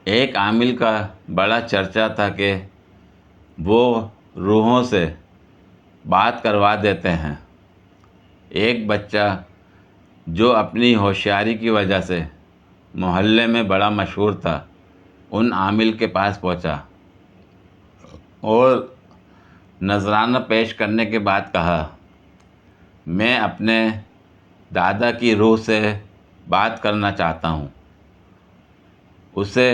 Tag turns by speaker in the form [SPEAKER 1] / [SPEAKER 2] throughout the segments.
[SPEAKER 1] ایک عامل کا بڑا چرچا تھا کہ وہ روحوں سے بات کروا دیتے ہیں۔ ایک بچہ جو اپنی ہوشیاری کی وجہ سے محلے میں بڑا مشہور تھا، ان عامل کے پاس پہنچا اور نذرانہ پیش کرنے کے بعد کہا، میں اپنے دادا کی روح سے بات کرنا چاہتا ہوں۔ اسے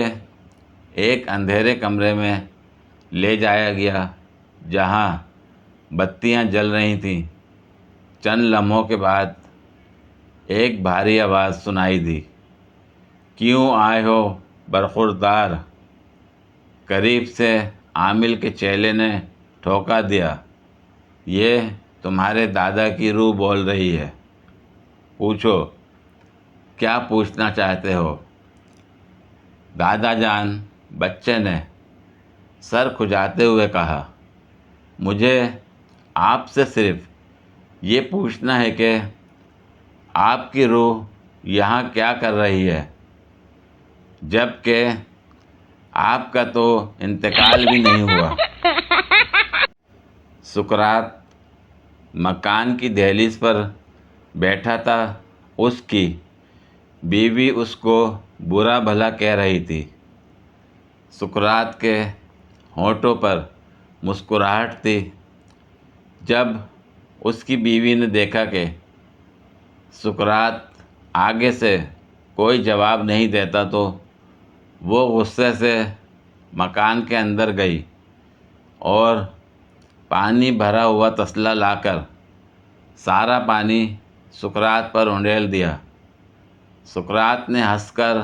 [SPEAKER 1] ایک اندھیرے کمرے میں لے جایا گیا جہاں بتیاں جل رہی تھیں۔ چند لمحوں کے بعد ایک بھاری آواز سنائی دی، کیوں آئے ہو برخوردار؟ قریب سے عامل کے چیلے نے ٹھوکا دیا، یہ تمہارے دادا کی روح بول رہی ہے، پوچھو کیا پوچھنا چاہتے ہو؟ دادا جان، بچے نے سر کھجاتے ہوئے کہا، مجھے آپ سے صرف یہ پوچھنا ہے کہ آپ کی روح یہاں کیا کر رہی ہے، جب کہ آپ کا تو انتقال بھی نہیں ہوا۔ سقراط مکان کی دہلیز پر بیٹھا تھا۔ اس کی بیوی اس کو برا بھلا کہہ رہی تھی۔ سقراط کے ہونٹوں پر مسکراہٹ تھی۔ جب اس کی بیوی نے دیکھا کہ سقراط آگے سے کوئی جواب نہیں دیتا تو وہ غصے سے مکان کے اندر گئی اور پانی بھرا ہوا تسلا لا کر سارا پانی سقراط پر انڈیل دیا۔ سقراط نے ہنس کر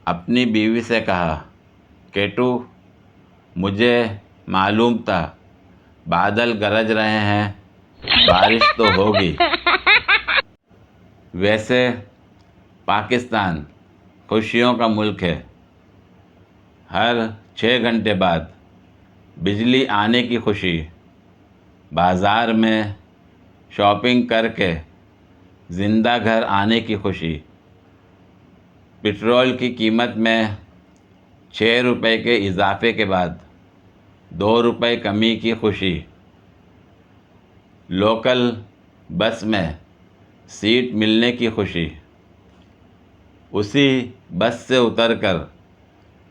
[SPEAKER 1] اپنی بیوی سے کہا، کیٹو، مجھے معلوم تھا بادل گرج رہے ہیں، بارش تو ہوگی۔ ویسے پاکستان خوشیوں کا ملک ہے۔ ہر 6 گھنٹے بعد بجلی آنے کی خوشی، بازار میں شاپنگ کر کے زندہ گھر آنے کی خوشی، پٹرول کی قیمت میں 6 روپے کے اضافے کے بعد 2 روپے کمی کی خوشی، لوکل بس میں سیٹ ملنے کی خوشی، اسی بس سے اتر کر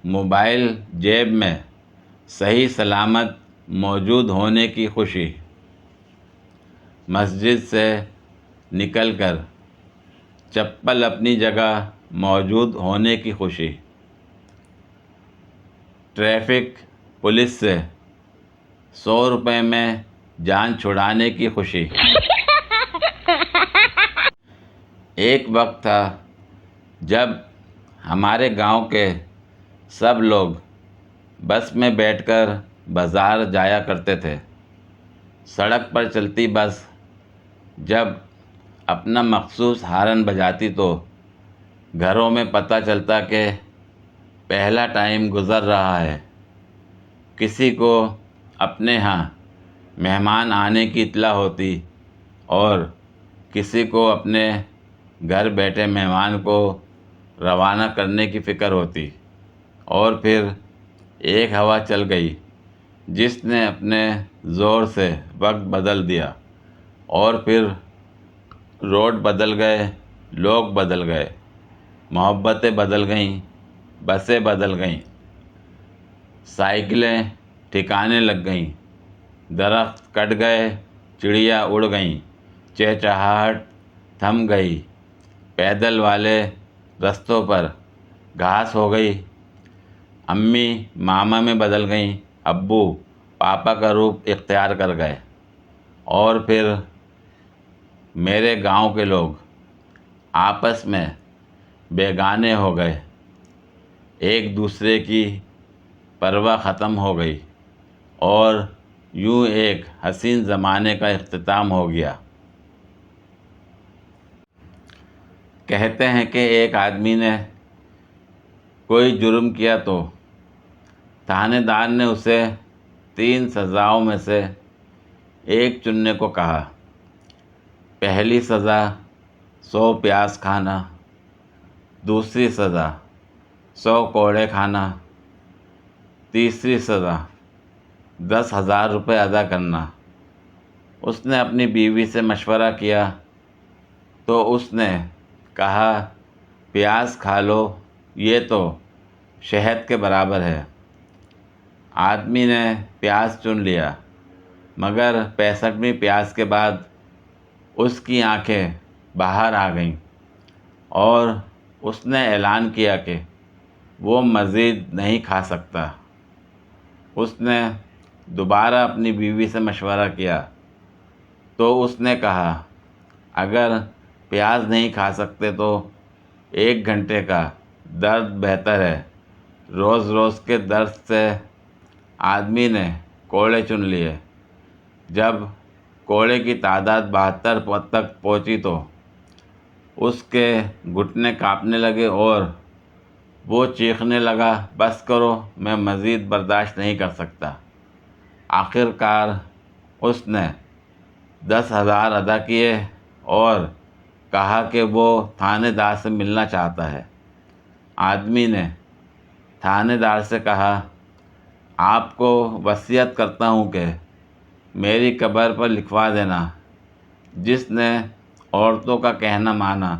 [SPEAKER 1] موبائل جیب میں صحیح سلامت موجود ہونے کی خوشی، مسجد سے نکل کر چپل اپنی جگہ موجود ہونے کی خوشی، ٹریفک پولیس سے 100 روپے میں جان چھڑانے کی خوشی۔ ایک وقت تھا جب ہمارے گاؤں کے سب لوگ بس میں بیٹھ کر بازار جایا کرتے تھے۔ سڑک پر چلتی بس جب اپنا مخصوص ہارن بجاتی تو گھروں میں پتہ چلتا کہ پہلا ٹائم گزر رہا ہے۔ کسی کو اپنے ہاں مہمان آنے کی اطلاع ہوتی اور کسی کو اپنے گھر بیٹھے مہمان کو روانہ کرنے کی فکر ہوتی، اور پھر ایک ہوا چل گئی جس نے اپنے زور سے وقت بدل دیا، اور پھر روڈ بدل گئے، لوگ بدل گئے، محبتیں بدل گئیں، بسیں بدل گئیں، سائیکلیں ٹھکانے لگ گئیں، درخت کٹ گئے، چڑیا اڑ گئیں، چہچہاہٹ تھم گئی، پیدل والے رستوں پر گھاس ہو گئی، امی ماما میں بدل گئیں، ابو پاپا کا روپ اختیار کر گئے، اور پھر میرے گاؤں کے لوگ آپس میں بیگانے ہو گئے، ایک دوسرے کی پرواہ ختم ہو گئی، اور یوں ایک حسین زمانے کا اختتام ہو گیا۔ کہتے ہیں کہ ایک آدمی نے کوئی جرم کیا تو تھانے دار نے اسے 3 سزاؤں میں سے ایک چننے کو کہا۔ پہلی سزا 100 پیاز کھانا، دوسری سزا 100 کوڑے کھانا۔ تیسری سزا 10,000 روپے ادا کرنا۔ اس نے اپنی بیوی سے مشورہ کیا تو اس نے کہا پیاز کھا لو، یہ تو شہد کے برابر ہے۔ آدمی نے پیاز چن لیا، مگر 65ویں پیاز کے بعد اس کی آنکھیں باہر آ گئیں اور اس نے اعلان کیا کہ وہ مزید نہیں کھا سکتا۔ اس نے دوبارہ اپنی بیوی سے مشورہ کیا تو اس نے کہا اگر پیاز نہیں کھا سکتے تو 1 گھنٹے کا درد بہتر ہے۔ روز روز کے درد سے آدمی نے کوڑے چن لیے۔ جب کوڑے کی تعداد 72 تک پہنچی تو اس کے گھٹنے کانپنے لگے اور وہ چیخنے لگا بس کرو، میں مزید برداشت نہیں کر سکتا۔ آخر کار اس نے 10,000 ادا کیے اور کہا کہ وہ تھانے دار سے ملنا چاہتا ہے۔ آدمی نے تھانے دار سے کہا آپ کو وصیت کرتا ہوں کہ میری قبر پر لکھوا دینا، جس نے عورتوں کا کہنا مانا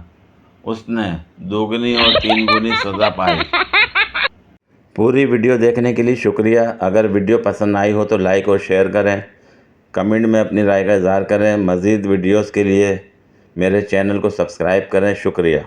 [SPEAKER 1] اس نے 2 اور 3 گنی سزا پائی۔
[SPEAKER 2] پوری ویڈیو دیکھنے کے لیے شکریہ۔ اگر ویڈیو پسند آئی ہو تو لائک اور شیئر کریں، کمنٹ میں اپنی رائے کا اظہار کریں۔ مزید ویڈیوز کے لیے میرے چینل کو سبسکرائب کریں۔ شکریہ۔